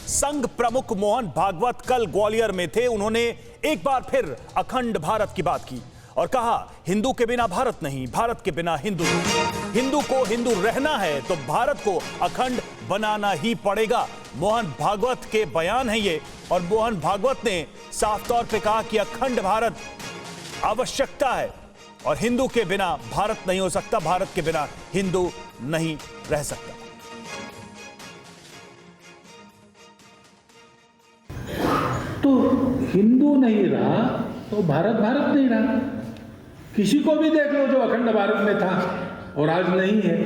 संघ प्रमुख मोहन भागवत कल ग्वालियर में थे। उन्होंने एक बार फिर अखंड भारत की बात की और कहा, हिंदू के बिना भारत नहीं, भारत के बिना हिंदू नहीं। हिंदू को हिंदू रहना है तो भारत को अखंड बनाना ही पड़ेगा। मोहन भागवत के बयान है ये, और मोहन भागवत ने साफ तौर पे कहा कि अखंड भारत आवश्यकता है और हिंदू के बिना भारत नहीं हो सकता, भारत के बिना हिंदू नहीं रह सकता। तो हिंदू नहीं रहा तो भारत भारत नहीं रहा। किसी को भी देख लो जो अखंड भारत में था और आज नहीं है,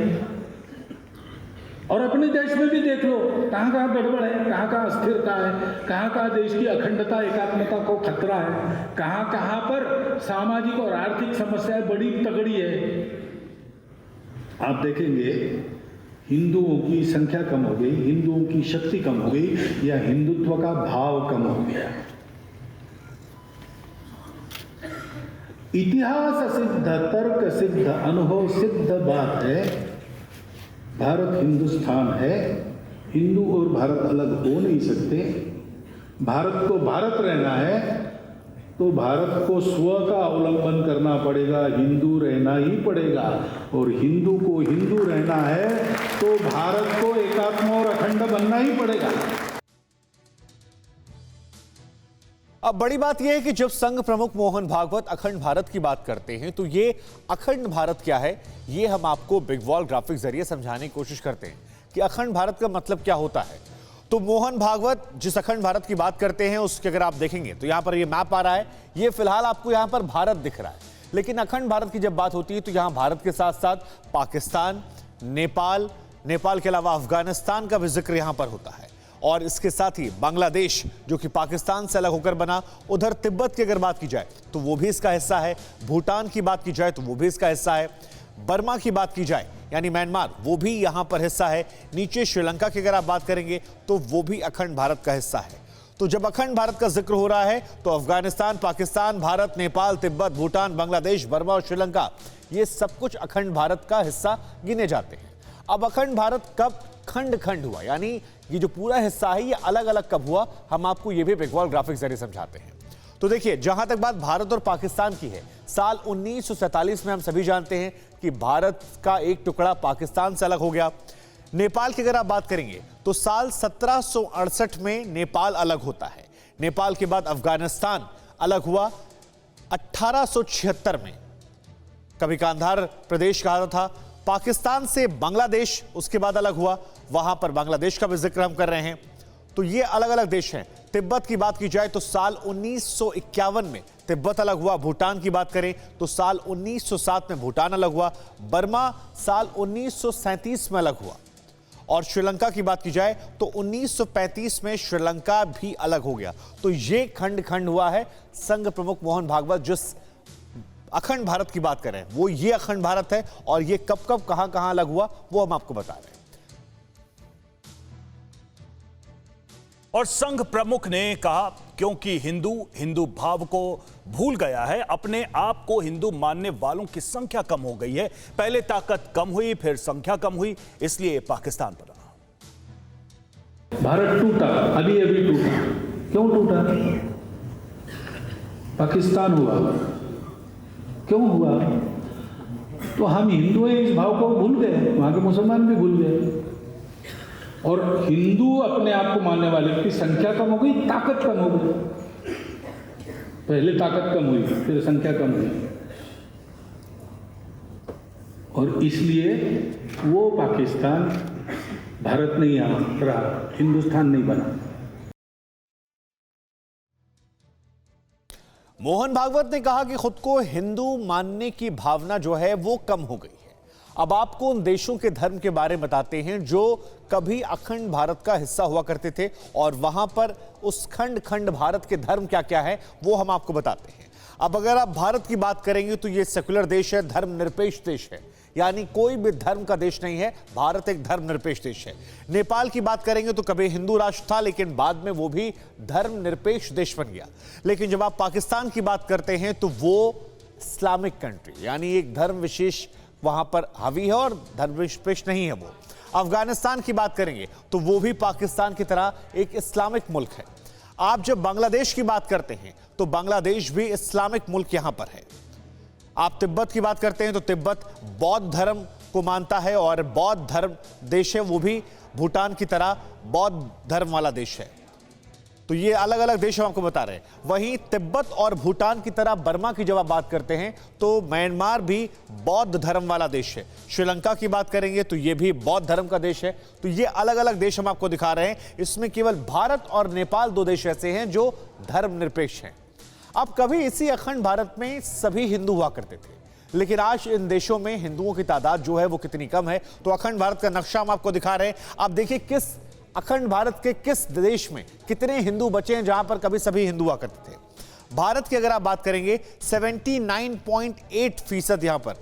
और अपने देश में भी देख लो कहां कहां गड़बड़ है, कहां कहां अस्थिरता है, कहां कहां देश की अखंडता एकात्मता को खतरा है, कहां कहां पर सामाजिक और आर्थिक समस्याएं बड़ी तगड़ी है। आप देखेंगे हिंदुओं की संख्या कम हो गई, हिंदुओं की शक्ति कम हो गई, या हिंदुत्व का भाव कम हो गया। इतिहास सिद्ध, तर्क सिद्ध, अनुभव सिद्ध बात है, भारत हिंदुस्तान है। हिंदू और भारत अलग हो नहीं सकते। भारत को भारत रहना है तो भारत को स्व का अवलंबन करना पड़ेगा, हिंदू रहना ही पड़ेगा। और हिंदू को हिंदू रहना है तो भारत को एकात्म और अखंड बनना ही पड़ेगा। अब बड़ी बात यह है कि जब संघ प्रमुख मोहन भागवत अखंड भारत की बात करते हैं तो ये अखंड भारत क्या है, ये हम आपको बिग वॉल ग्राफिक जरिए समझाने की कोशिश करते हैं कि अखंड भारत का मतलब क्या होता है। तो मोहन भागवत जिस अखंड भारत की बात करते हैं उसके अगर आप देखेंगे तो यहां पर ये मैप आ रहा है, ये फिलहाल आपको यहां पर भारत दिख रहा है, लेकिन अखंड भारत की जब बात होती है तो यहां भारत के साथ साथ पाकिस्तान, नेपाल, नेपाल के अलावा अफगानिस्तान का भी जिक्र यहां पर होता है, और इसके साथ ही बांग्लादेश जो कि पाकिस्तान से अलग होकर बना, उधर तिब्बत की अगर बात की जाए तो वो भी इसका हिस्सा है, भूटान की बात की जाए तो वो भी इसका हिस्सा है, बर्मा की बात की जाए यानी म्यांमार, वो भी यहां पर हिस्सा है, नीचे श्रीलंका की अगर आप बात करेंगे तो वो भी अखंड भारत का हिस्सा है। तो जब अखंड भारत का जिक्र हो रहा है तो अफगानिस्तान, पाकिस्तान, भारत, नेपाल, तिब्बत, भूटान, बांग्लादेश, बर्मा और श्रीलंका, ये सब कुछ अखंड भारत का हिस्सा गिने जाते हैं। अब अखंड भारत कब खंड खंड हुआ, यानी ये जो पूरा हिस्सा है ये अलग अलग कब हुआ, हम आपको ये भी बिग वॉल ग्राफिक जरिए समझाते हैं। तो देखिए, जहां तक बात भारत और पाकिस्तान की है, साल 1947 में हम सभी जानते हैं कि भारत का एक टुकड़ा पाकिस्तान से अलग हो गया। नेपाल की अगर आप बात करेंगे तो साल 1768 में नेपाल अलग होता है। नेपाल के बाद अफगानिस्तान अलग हुआ 1876 में, कभी कांधार प्रदेश कहा था। पाकिस्तान से बांग्लादेश उसके बाद अलग हुआ, वहां पर बांग्लादेश का भी जिक्र हम कर रहे हैं। तो ये अलग अलग देश हैं। तिब्बत की बात की जाए तो साल 1951 में तिब्बत अलग हुआ। भूटान की बात करें तो साल 1907 में भूटान अलग हुआ। बर्मा साल 1937 में अलग हुआ। और श्रीलंका की बात की जाए तो 1935 में श्रीलंका भी अलग हो गया। तो ये खंड खंड हुआ है। संघ प्रमुख मोहन भागवत जिस अखंड भारत की बात कर रहे हैं वो ये अखंड भारत है, और ये कब कब कहां कहां अलग हुआ वो हम आपको बता रहे हैं। और संघ प्रमुख ने कहा, क्योंकि हिंदू हिंदू भाव को भूल गया है, अपने आप को हिंदू मानने वालों की संख्या कम हो गई है। पहले ताकत कम हुई, फिर संख्या कम हुई, इसलिए पाकिस्तान बना। भारत टूटा, अभी अभी टूटा। क्यों टूटा? पाकिस्तान हुआ। क्यों हुआ? तो हम हिंदू इस भाव को भूल गए, वहां के मुसलमान भी भूल गए, और हिंदू अपने आप को मानने वाले की संख्या कम हो गई, ताकत कम हो गई। पहले ताकत कम हुई, फिर संख्या कम हुई, और इसलिए वो पाकिस्तान भारत नहीं रहा, हिंदुस्तान नहीं बना। मोहन भागवत ने कहा कि खुद को हिंदू मानने की भावना जो है वो कम हो गई है। अब आपको उन देशों के धर्म के बारे में बताते हैं जो कभी अखंड भारत का हिस्सा हुआ करते थे, और वहां पर उस खंड खंड भारत के धर्म क्या क्या है वो हम आपको बताते हैं। अब अगर आप भारत की बात करेंगे तो ये सेकुलर देश है, धर्मनिरपेक्ष देश है, यानी कोई भी धर्म का देश नहीं है। भारत एक धर्मनिरपेक्ष देश है। नेपाल की बात करेंगे तो कभी हिंदू राष्ट्र था, लेकिन बाद में वो भी धर्मनिरपेक्ष देश बन गया। लेकिन जब आप पाकिस्तान की बात करते हैं तो वो इस्लामिक कंट्री, यानी एक धर्म विशेष वहां पर हावी है और धर्मनिरपेक्ष नहीं है वो। अफगानिस्तान की बात करेंगे तो वो भी पाकिस्तान की तरह एक इस्लामिक मुल्क है। आप जब बांग्लादेश की बात करते हैं तो बांग्लादेश भी इस्लामिक मुल्क यहां पर है। आप तिब्बत की बात करते हैं तो तिब्बत बौद्ध धर्म को मानता है और बौद्ध धर्म देश है, वो भी भूटान की तरह बौद्ध धर्म वाला देश है। तो ये अलग अलग देश हम आपको बता रहे हैं। वहीं तिब्बत और भूटान की तरह बर्मा की जब आप बात करते हैं तो म्यांमार भी बौद्ध धर्म वाला देश है। श्रीलंका की बात करेंगे तो ये भी बौद्ध धर्म का देश है। तो ये अलग अलग देश हम आपको दिखा रहे हैं। इसमें केवल भारत और नेपाल दो देश ऐसे हैं जो धर्मनिरपेक्ष हैं। अब कभी इसी अखंड भारत में सभी हिंदू हुआ करते थे, लेकिन आज इन देशों में हिंदुओं की तादाद जो है वो कितनी कम है। तो अखंड भारत का नक्शा हम आपको दिखा रहे हैं। आप देखिए किस अखंड भारत के किस देश में कितने हिंदू बचे हैं जहां पर कभी सभी हिंदू हुआ करते थे। भारत की अगर आप बात करेंगे 79.8% यहां पर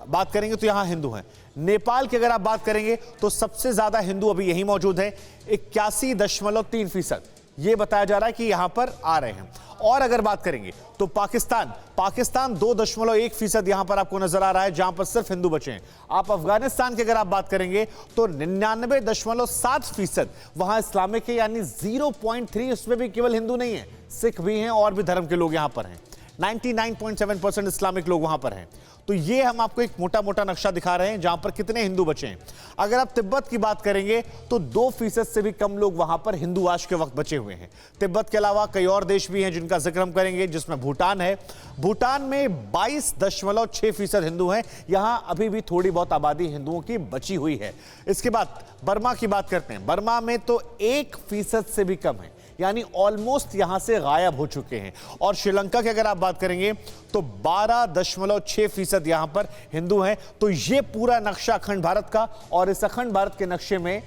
बात करेंगे तो यहां हिंदू हैं। नेपाल की अगर आप बात करेंगे तो सबसे ज्यादा हिंदू अभी यहीं मौजूद है, 81.3%। यह बताया जा रहा है कि यहां पर आ रहे हैं। और अगर बात करेंगे तो पाकिस्तान 2.1% यहां पर आपको नजर आ रहा है, जहां पर सिर्फ हिंदू बचे हैं। आप अफगानिस्तान की अगर आप बात करेंगे तो 99.7% वहां इस्लामिक है, यानी 0.3 उसमें भी केवल हिंदू नहीं है, सिख भी हैं और भी धर्म के लोग यहां पर हैं। 99.7% इस्लामिक लोग वहां पर हैं। तो ये हम आपको एक मोटा मोटा नक्शा दिखा रहे हैं जहां पर कितने हिंदू बचे हैं। अगर आप तिब्बत की बात करेंगे तो 2% से भी कम लोग वहां पर हिंदू आज के वक्त बचे हुए हैं। तिब्बत के अलावा कई और देश भी हैं जिनका जिक्र हम करेंगे, जिसमें भूटान है। भूटान में 22.6% हिंदू हैं। यहां अभी भी थोड़ी बहुत आबादी हिंदुओं की बची हुई है। इसके बाद बर्मा की बात करते हैं। बर्मा में तो 1% से भी कम है, यानी ऑलमोस्ट यहां से गायब हो चुके हैं। और श्रीलंका की अगर आप बात करेंगे तो 12.6% यहां पर हिंदू हैं। तो यह पूरा नक्शा अखंड भारत का, और इस अखंड भारत के नक्शे में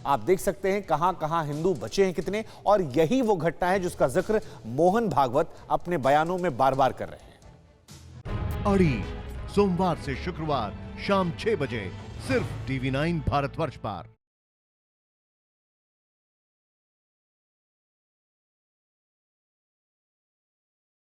आप देख सकते हैं कहां कहां हिंदू बचे हैं कितने। और यही वो घटना है जिसका जिक्र मोहन भागवत अपने बयानों में बार बार कर रहे हैं। अड़ी सोमवार से शुक्रवार शाम 6 बजे सिर्फ TV9 भारतवर्ष पर।